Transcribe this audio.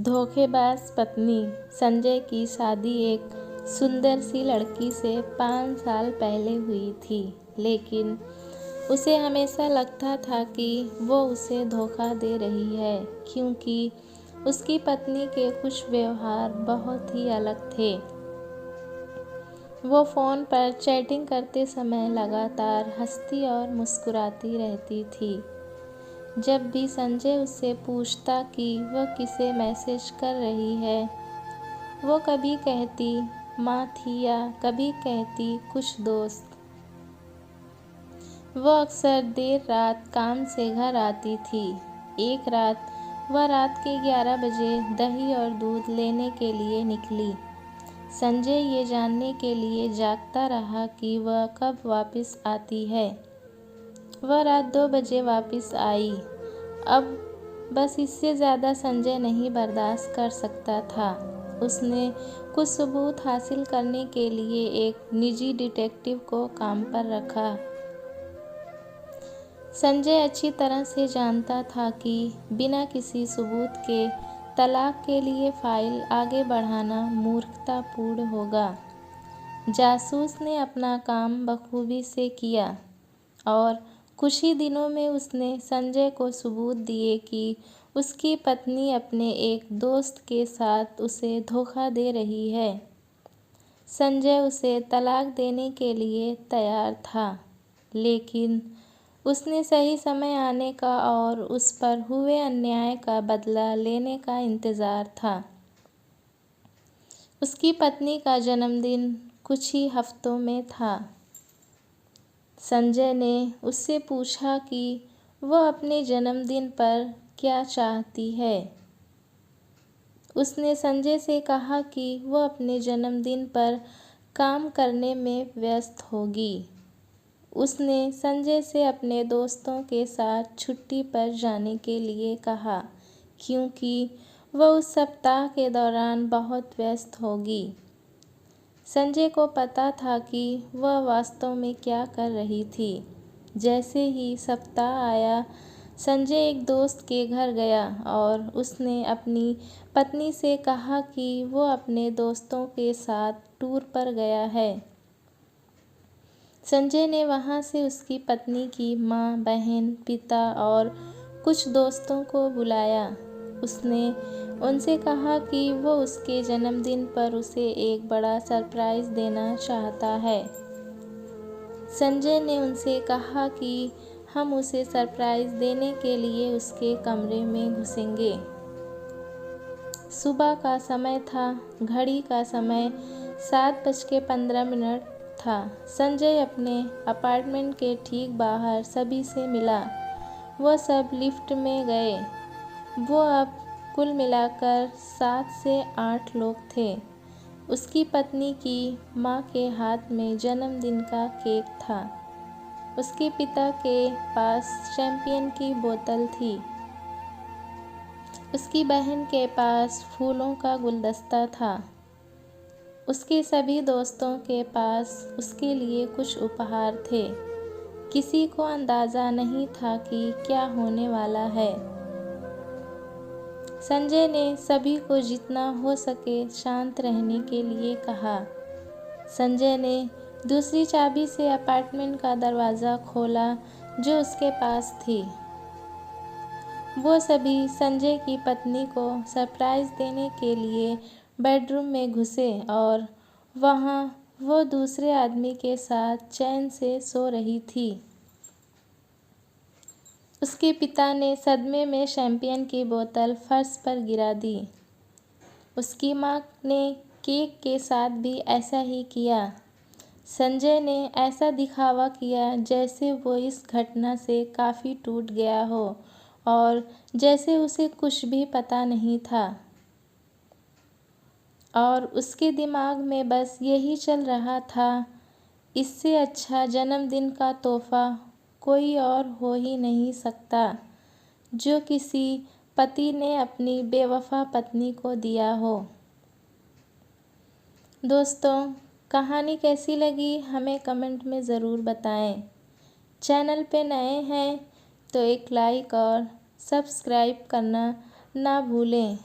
धोखेबाज पत्नी संजय की शादी एक सुंदर सी लड़की से 5 साल पहले हुई थी, लेकिन उसे हमेशा लगता था कि वो उसे धोखा दे रही है, क्योंकि उसकी पत्नी के कुछ व्यवहार बहुत ही अलग थे। वो फ़ोन पर चैटिंग करते समय लगातार हंसती और मुस्कुराती रहती थी। जब भी संजय उससे पूछता कि वह किसे मैसेज कर रही है, वो कभी कहती माँ थी या कभी कहती कुछ दोस्त। वो अक्सर देर रात काम से घर आती थी। एक रात वह रात के 11 बजे दही और दूध लेने के लिए निकली। संजय ये जानने के लिए जागता रहा कि वह कब वापस आती है। वह रात 2 बजे वापस आई। अब बस इससे ज़्यादा संजय नहीं बर्दाश्त कर सकता था। उसने कुछ सबूत हासिल करने के लिए एक निजी डिटेक्टिव को काम पर रखा। संजय अच्छी तरह से जानता था कि बिना किसी सबूत के तलाक के लिए फाइल आगे बढ़ाना मूर्खतापूर्ण होगा। जासूस ने अपना काम बखूबी से किया और कुछ ही दिनों में उसने संजय को सबूत दिए कि उसकी पत्नी अपने एक दोस्त के साथ उसे धोखा दे रही है। संजय उसे तलाक देने के लिए तैयार था, लेकिन उसने सही समय आने का और उस पर हुए अन्याय का बदला लेने का इंतज़ार था। उसकी पत्नी का जन्मदिन कुछ ही हफ्तों में था। संजय ने उससे पूछा कि वह अपने जन्मदिन पर क्या चाहती है। उसने संजय से कहा कि वह अपने जन्मदिन पर काम करने में व्यस्त होगी। उसने संजय से अपने दोस्तों के साथ छुट्टी पर जाने के लिए कहा, क्योंकि वह उस सप्ताह के दौरान बहुत व्यस्त होगी। संजय को पता था कि वह वास्तव में क्या कर रही थी। जैसे ही सप्ताह आया, संजय एक दोस्त के घर गया और उसने अपनी पत्नी से कहा कि वो अपने दोस्तों के साथ टूर पर गया है। संजय ने वहां से उसकी पत्नी की माँ, बहन, पिता और कुछ दोस्तों को बुलाया। उसने उनसे कहा कि वो उसके जन्मदिन पर उसे एक बड़ा सरप्राइज़ देना चाहता है। संजय ने उनसे कहा कि हम उसे सरप्राइज़ देने के लिए उसके कमरे में घुसेंगे। सुबह का समय था। घड़ी का समय 7:15 था। संजय अपने अपार्टमेंट के ठीक बाहर सभी से मिला। वह सब लिफ्ट में गए। वो अब कुल मिलाकर 7 से 8 लोग थे। उसकी पत्नी की माँ के हाथ में जन्मदिन का केक था। उसके पिता के पास शैंपेन की बोतल थी। उसकी बहन के पास फूलों का गुलदस्ता था। उसके सभी दोस्तों के पास उसके लिए कुछ उपहार थे। किसी को अंदाज़ा नहीं था कि क्या होने वाला है। संजय ने सभी को जितना हो सके शांत रहने के लिए कहा। संजय ने दूसरी चाबी से अपार्टमेंट का दरवाज़ा खोला जो उसके पास थी। वो सभी संजय की पत्नी को सरप्राइज़ देने के लिए बेडरूम में घुसे और वहाँ वो दूसरे आदमी के साथ चैन से सो रही थी। उसके पिता ने सदमे में शैंपेन की बोतल फर्श पर गिरा दी। उसकी माँ ने केक के साथ भी ऐसा ही किया। संजय ने ऐसा दिखावा किया जैसे वो इस घटना से काफ़ी टूट गया हो और जैसे उसे कुछ भी पता नहीं था। और उसके दिमाग में बस यही चल रहा था, इससे अच्छा जन्मदिन का तोहफ़ा कोई और हो ही नहीं सकता जो किसी पति ने अपनी बेवफा पत्नी को दिया हो। दोस्तों, कहानी कैसी लगी हमें कमेंट में ज़रूर बताएं। चैनल पे नए हैं तो एक लाइक और सब्सक्राइब करना ना भूलें।